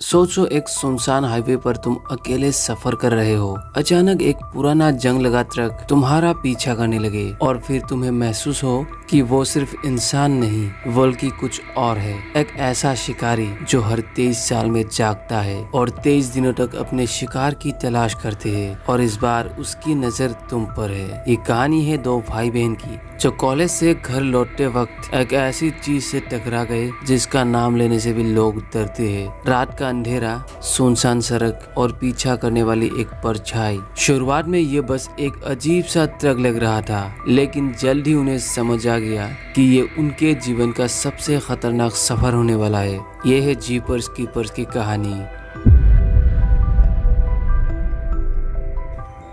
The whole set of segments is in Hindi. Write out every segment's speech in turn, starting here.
सोचो एक सुनसान हाईवे पर तुम अकेले सफर कर रहे हो। अचानक एक पुराना जंग लगा ट्रक तुम्हारा पीछा करने लगे और फिर तुम्हें महसूस हो कि वो सिर्फ इंसान नहीं बल्कि कुछ और है। एक ऐसा शिकारी जो हर 23 साल में जागता है और 23 दिनों तक अपने शिकार की तलाश करते हैं और इस बार उसकी नजर तुम पर है। ये कहानी है दो भाई बहन की जो कॉलेज से घर लौटते वक्त एक ऐसी चीज से टकरा गए जिसका नाम लेने से भी लोग डरते हैं। रात का अंधेरा, सुनसान सड़क और पीछा करने वाली एक परछाई। शुरुआत में ये बस एक अजीब सा ट्रक लग रहा था, लेकिन जल्द ही उन्हें समझ आ गया कि ये उनके जीवन का सबसे खतरनाक सफर होने वाला है। ये है जीपर्स कीपर्स की कहानी।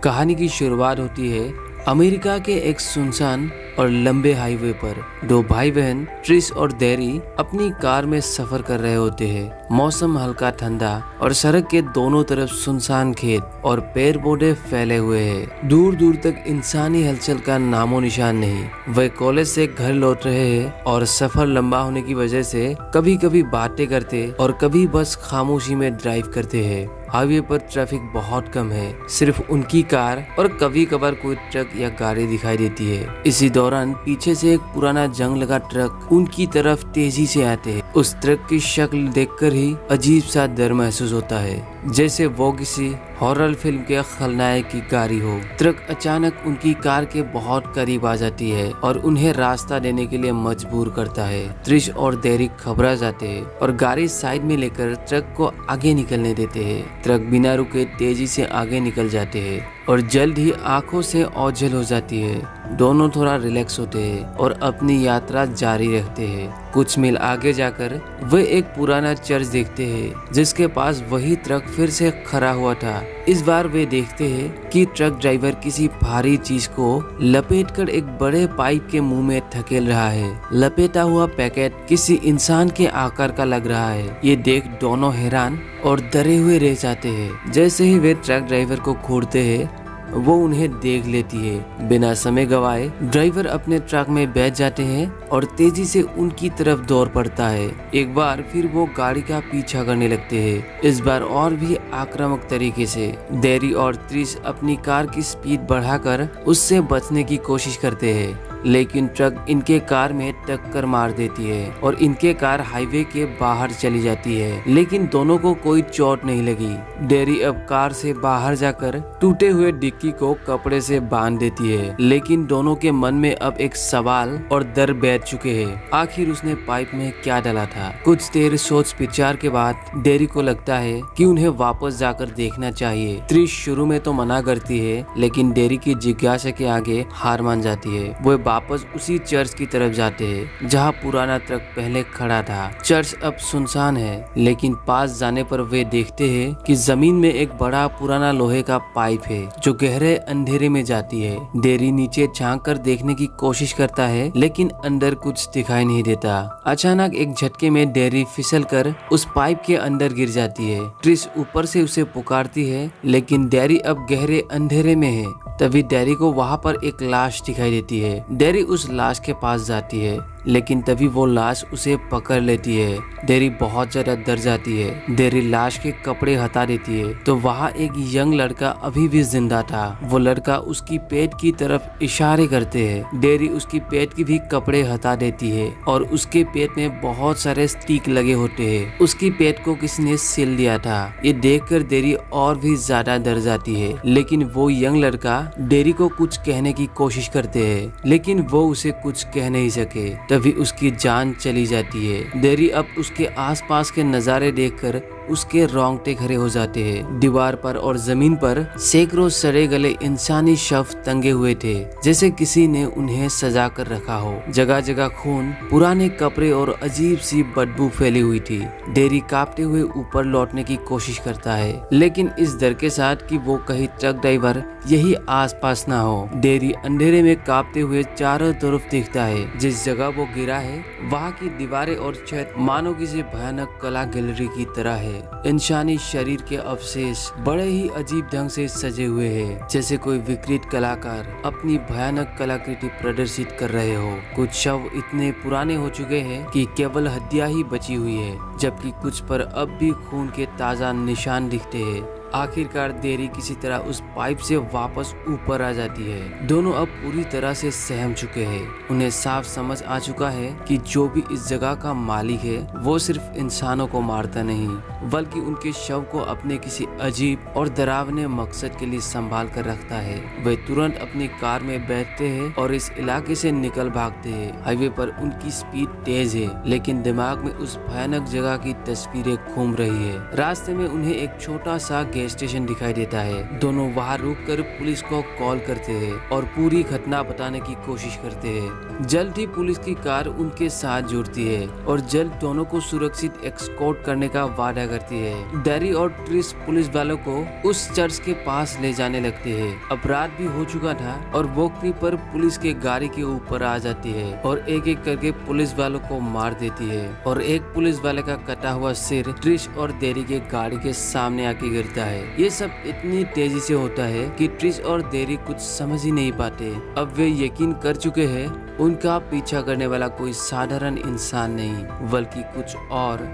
कहानी की शुरुआत होती है अमेरिका के एक सुनसान और लंबे हाईवे पर। दो भाई बहन ट्रिस और डेरी अपनी कार में सफर कर रहे होते हैं। मौसम हल्का ठंडा और सड़क के दोनों तरफ सुनसान खेत और पेड़ पौधे फैले हुए हैं। दूर दूर तक इंसानी हलचल का नामो निशान नहीं। वे कॉलेज से घर लौट रहे हैं और सफर लंबा होने की वजह से कभी कभी बातें करते और कभी बस खामोशी में ड्राइव करते हैं। हाईवे पर ट्रैफिक बहुत कम है, सिर्फ उनकी कार और कभी कभार कोई ट्रक या गाड़ी दिखाई देती है। इसी दौरान पीछे से एक पुराना जंग लगा ट्रक उनकी तरफ तेजी से आते हैं। उस ट्रक की शक्ल देखकर ही अजीब सा डर महसूस होता है, जैसे वो किसी हॉरर फिल्म के खलनायक की गाड़ी हो। ट्रक अचानक उनकी कार के बहुत करीब आ जाती है और उन्हें रास्ता देने के लिए मजबूर करता है। त्रिश और डेरिक घबरा जाते हैं और गाड़ी साइड में लेकर ट्रक को आगे निकलने देते हैं। ट्रक बिना रुके तेजी से आगे निकल जाते हैं और जल्द ही आंखों से ओझल हो जाती है। दोनों थोड़ा रिलैक्स होते हैं और अपनी यात्रा जारी रखते हैं। कुछ मील आगे जाकर वे एक पुराना चर्च देखते हैं जिसके पास वही ट्रक फिर से खड़ा हुआ था। इस बार वे देखते हैं कि ट्रक ड्राइवर किसी भारी चीज को लपेटकर एक बड़े पाइप के मुंह में धकेल रहा है। लपेटा हुआ पैकेट किसी इंसान के आकार का लग रहा है। ये देख दोनों हैरान और डरे हुए रह जाते हैं। जैसे ही वे ट्रक ड्राइवर को घूरते हैं वो उन्हें देख लेती है। बिना समय गवाए ड्राइवर अपने ट्रक में बैठ जाते हैं और तेजी से उनकी तरफ दौड़ पड़ता है। एक बार फिर वो गाड़ी का पीछा करने लगते हैं, इस बार और भी आक्रामक तरीके से। डेरी और त्रिश अपनी कार की स्पीड बढ़ाकर उससे बचने की कोशिश करते हैं, लेकिन ट्रक इनके कार में टक्कर मार देती है और इनके कार हाईवे के बाहर चली जाती है। लेकिन दोनों को कोई चोट नहीं लगी। डेरी अब कार से बाहर जाकर टूटे हुए डिक्की को कपड़े से बांध देती है, लेकिन दोनों के मन में अब एक सवाल और डर बैठ चुके हैं। आखिर उसने पाइप में क्या डाला था? कुछ देर सोच विचार के बाद डेरी को लगता है कि उन्हें वापस जाकर देखना चाहिए। त्रिश शुरू में तो मना करती है, लेकिन डेरी की जिज्ञासा के आगे हार मान जाती है। वो वापस उसी चर्च की तरफ जाते हैं जहां पुराना ट्रक पहले खड़ा था। चर्च अब सुनसान है, लेकिन पास जाने पर वे देखते हैं कि जमीन में एक बड़ा पुराना लोहे का पाइप है जो गहरे अंधेरे में जाती है। डेरी नीचे झांक कर देखने की कोशिश करता है, लेकिन अंदर कुछ दिखाई नहीं देता। अचानक एक झटके में डेरी फिसलकर उस पाइप के अंदर गिर जाती है। ट्रिश ऊपर से उसे पुकारती है, लेकिन डेरी अब गहरे अंधेरे में है। तभी डेरी को वहाँ पर एक लाश दिखाई देती है। डेरी उस लाश के पास जाती है, लेकिन तभी वो लाश उसे पकड़ लेती है। डेरी बहुत ज्यादा डर जाती है। डेरी लाश के कपड़े हटा देती है तो वहाँ एक यंग लड़का अभी भी जिंदा था। वो लड़का उसकी पेट की तरफ इशारे करते हैं। डेरी उसकी पेट की भी कपड़े हटा देती है और उसके पेट में बहुत सारे स्टिक लगे होते हैं। उसकी पेट को किसी ने सिल दिया था। ये देखकर डेरी और भी ज्यादा डर जाती है, लेकिन वो यंग लड़का डेरी को कुछ कहने की कोशिश करते हैं, लेकिन वो उसे कुछ कह नहीं सके। तभी उसकी जान चली जाती है। डेरी अब उसके आसपास के नजारे देखकर उसके रोंगटे खड़े हो जाते हैं। दीवार पर और जमीन पर सैकड़ों सड़े गले इंसानी शव टंगे हुए थे, जैसे किसी ने उन्हें सजा कर रखा हो। जगह जगह खून, पुराने कपड़े और अजीब सी बदबू फैली हुई थी। डेरी कांपते हुए ऊपर लौटने की कोशिश करता है, लेकिन इस डर के साथ कि वो कहीं ट्रक ड्राइवर यही आसपास ना हो। डेरी अंधेरे में कांपते हुए चारों तरफ देखता है। जिस जगह वो वो गिरा है वहाँ की दीवारें और छत मानो किसी भयानक कला गैलरी की तरह है। इंसानी शरीर के अवशेष बड़े ही अजीब ढंग से सजे हुए हैं, जैसे कोई विकृत कलाकार अपनी भयानक कलाकृति प्रदर्शित कर रहे हो। कुछ शव इतने पुराने हो चुके हैं कि केवल हड्डियां ही बची हुई है, जबकि कुछ पर अब भी खून के ताजा निशान दिखते हैं। आखिरकार देरी किसी तरह उस पाइप से वापस ऊपर आ जाती है। दोनों अब पूरी तरह से सहम चुके हैं। उन्हें साफ समझ आ चुका है कि जो भी इस जगह का मालिक है वो सिर्फ इंसानों को मारता नहीं, बल्कि उनके शव को अपने किसी अजीब और डरावने मकसद के लिए संभाल कर रखता है। वे तुरंत अपनी कार में बैठते हैं और इस इलाके से निकल भागते हैं। हाईवे पर उनकी स्पीड तेज है, लेकिन दिमाग में उस भयानक जगह की तस्वीरें घूम रही है। रास्ते में उन्हें एक छोटा सा गैस स्टेशन दिखाई देता है। दोनों वहां रुककर पुलिस को कॉल करते हैं और पूरी घटना बताने की कोशिश करते हैं। जल्द ही पुलिस की कार उनके साथ जुड़ती है और जल्द दोनों को सुरक्षित एस्कॉर्ट करने का वादा करती है। डेरी और ट्रिश पुलिस वालों को उस चर्च के पास ले जाने लगते हैं। अपराध भी हो चुका था और वो क्रीपर पुलिस के गाड़ी के ऊपर आ जाती है और एक एक करके पुलिस वालों को मार देती है और एक पुलिस वाले का कटा हुआ सिर ट्रिश और डेरी के गाड़ी के सामने आके गिरता है। ये सब इतनी तेजी से होता है कि ट्रिश और डेरी कुछ समझ ही नहीं पाते। अब वे यकीन कर चुके हैं उनका पीछा करने वाला कोई साधारण इंसान नहीं, बल्कि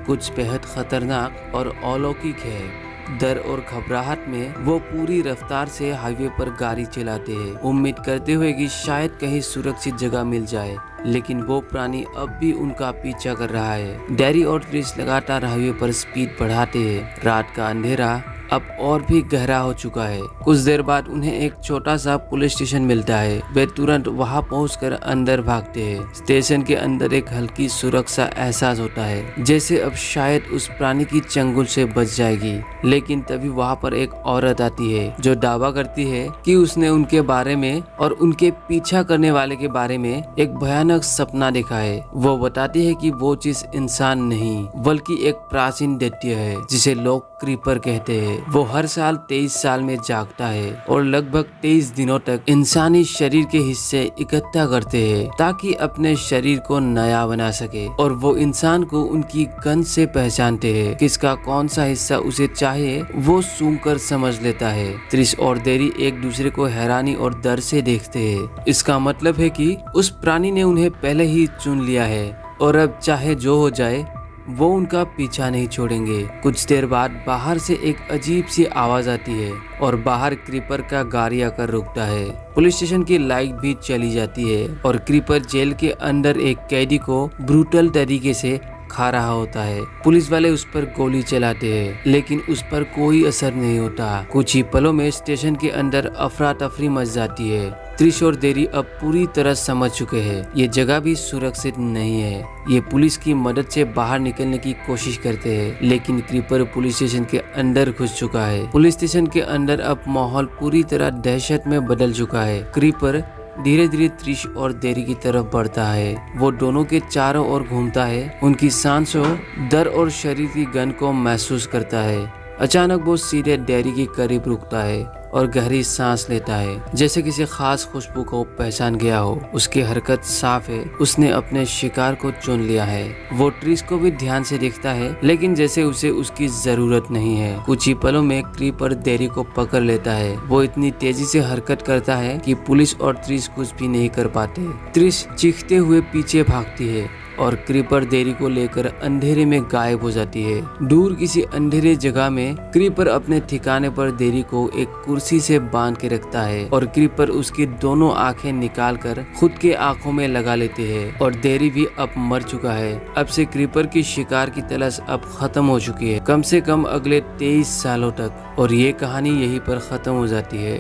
कुछ बेहद खतरनाक और अलौकिक है। डर और घबराहट में वो पूरी रफ्तार से हाईवे पर गाड़ी चलाते हैं, उम्मीद करते हुए कि शायद कहीं सुरक्षित जगह मिल जाए, लेकिन वो प्राणी अब भी उनका पीछा कर रहा है। डेरी और ट्रिश लगातार हाईवे पर स्पीड बढ़ाते हैं। रात का अंधेरा अब और भी गहरा हो चुका है। कुछ देर बाद उन्हें एक छोटा सा पुलिस स्टेशन मिलता है। वे तुरंत वहां पहुंचकर अंदर भागते हैं। स्टेशन के अंदर एक हल्की सुरक्षा एहसास होता है, जैसे अब शायद उस प्राणी की चंगुल से बच जाएगी। लेकिन तभी वहां पर एक औरत आती है जो दावा करती है कि उसने उनके बारे में और उनके पीछा करने वाले के बारे में एक भयानक सपना देखा है। वो बताती है कि वो चीज इंसान नहीं, बल्कि एक प्राचीन दैत्य है जिसे लोग क्रीपर कहते हैं। वो हर साल 23 साल में जागता है और लगभग 23 दिनों तक इंसानी शरीर के हिस्से इकट्ठा करते हैं ताकि अपने शरीर को नया बना सके। और वो इंसान को उनकी गंध से पहचानते हैं। किसका कौन सा हिस्सा उसे चाहे वो सूंघकर समझ लेता है। ट्रिश और डेरी एक दूसरे को हैरानी और डर से देखते हैं। इसका मतलब है कि उस प्राणी ने उन्हें पहले ही चुन लिया है और अब चाहे जो हो जाए वो उनका पीछा नहीं छोड़ेंगे। कुछ देर बाद बाहर से एक अजीब सी आवाज आती है और बाहर क्रीपर का गाड़ी आकर रुकता है। पुलिस स्टेशन की लाइट भी चली जाती है और क्रीपर जेल के अंदर एक कैदी को ब्रूटल तरीके से खा रहा होता है। पुलिस वाले उस पर गोली चलाते हैं, लेकिन उस पर कोई असर नहीं होता। कुछ ही पलों में स्टेशन के अंदर अफरा तफरी मच जाती है। ट्रिश और डेरी अब पूरी तरह समझ चुके हैं ये जगह भी सुरक्षित नहीं है। ये पुलिस की मदद से बाहर निकलने की कोशिश करते हैं, लेकिन क्रीपर पुलिस स्टेशन के अंदर घुस चुका है। पुलिस स्टेशन के अंदर अब माहौल पूरी तरह दहशत में बदल चुका है। क्रीपर धीरे धीरे ट्रिश और डेरी की तरफ बढ़ता है। वो दोनों के चारों ओर घूमता है, उनकी सांसों, डर और शरीर की गंध को महसूस करता है। अचानक वो सीधे डेरी के करीब रुकता है और गहरी सांस लेता है, जैसे किसी खास खुशबू को पहचान गया हो। उसकी हरकत साफ है, उसने अपने शिकार को चुन लिया है। वो ट्रिश को भी ध्यान से देखता है, लेकिन जैसे उसे उसकी जरूरत नहीं है। कुछ ही पलों में क्रीपर डेरी को पकड़ लेता है। वो इतनी तेजी से हरकत करता है कि पुलिस और ट्रिश कुछ भी नहीं कर पाते। ट्रिश चीखते हुए पीछे भागती है और क्रीपर डेरी को लेकर अंधेरे में गायब हो जाती है। दूर किसी अंधेरे जगह में क्रीपर अपने ठिकाने पर डेरी को एक कुर्सी से बांध के रखता है और क्रीपर उसकी दोनों आंखें निकालकर खुद के आंखों में लगा लेते हैं और डेरी भी अब मर चुका है। अब से क्रीपर की शिकार की तलाश अब खत्म हो चुकी है, कम से कम अगले 23 सालों तक। और ये कहानी यहीं पर खत्म हो जाती है।